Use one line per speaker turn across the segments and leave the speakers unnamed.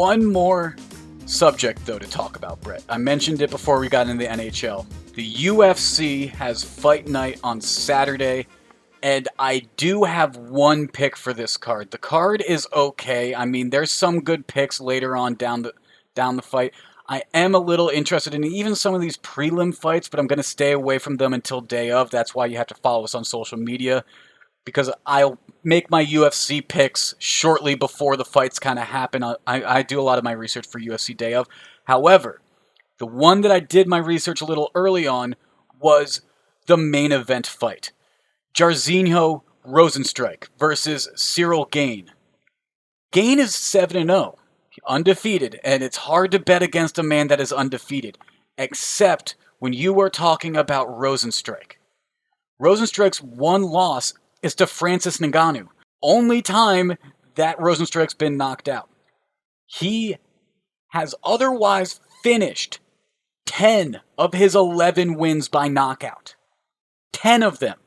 one more subject, though, to talk about, Brett. I mentioned it before we got into the NHL. The UFC has Fight Night on Saturday, and I do have one pick for this card. The card is okay. I mean, there's some good picks later on down the fight. I am a little interested in even some of these prelim fights, but I'm going to stay away from them until day of. That's why you have to follow us on social media, because I'll make my UFC picks shortly before the fights kind of happen. I do a lot of my research for UFC day of. However, the one that I did my research a little early on was the main event fight. Jairzinho Rozenstruik versus Ciryl Gane. Gane is 7-0, undefeated, and it's hard to bet against a man that is undefeated, except when you are talking about Rozenstruik. Rozenstruik's one loss is to Francis Ngannou. Only time that Rozenstruik's been knocked out. He has otherwise finished 10 of his 11 wins by knockout. 10 of them.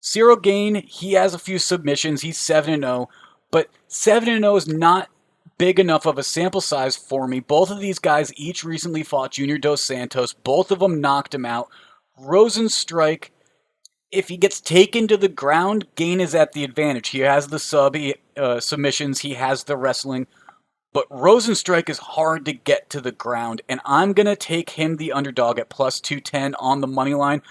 Ciryl Gane, he has a few submissions. He's 7-0, but 7-0 is not big enough of a sample size for me. Both of these guys each recently fought Junior Dos Santos. Both of them knocked him out. Rozenstruik, if he gets taken to the ground, Gane is at the advantage. He has the submissions. He has the wrestling. But Rozenstruik is hard to get to the ground, and I'm going to take him the underdog at plus 210 on the money line.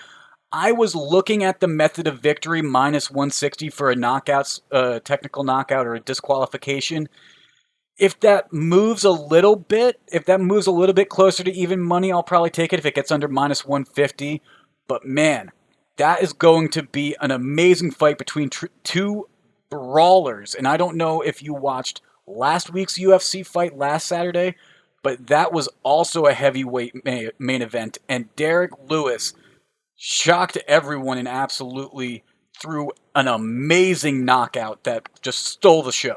I was looking at the method of victory, minus 160 for a knockout, technical knockout or a disqualification. If that moves a little bit closer to even money, I'll probably take it if it gets under minus 150. But man, that is going to be an amazing fight between two brawlers. And I don't know if you watched last week's UFC fight last Saturday, but that was also a heavyweight main event. And Derek Lewis shocked everyone and absolutely threw an amazing knockout that just stole the show.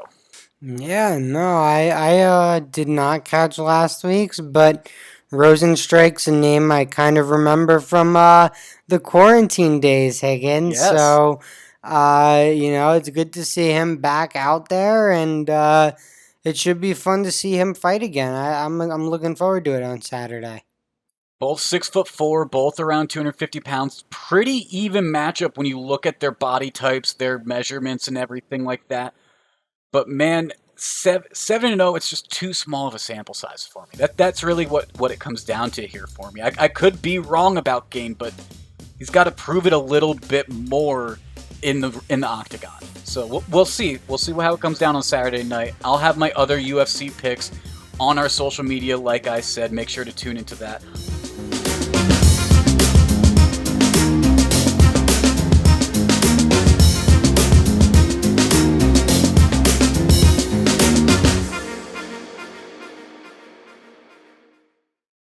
Yeah, no, I did not catch last week's, but Rozenstruik's a name I kind of remember from the quarantine days, Higgins.
Yes.
So, it's good to see him back out there, and it should be fun to see him fight again. I'm looking forward to it on Saturday.
Both 6'4", both around 250 pounds. Pretty even matchup when you look at their body types, their measurements, and everything like that. But man, 7-0, it's just too small of a sample size for me. That's really what it comes down to here for me. I could be wrong about Gane, but he's got to prove it a little bit more in the octagon. So we'll see. We'll see how it comes down on Saturday night. I'll have my other UFC picks on our social media, like I said. Make sure to tune into that.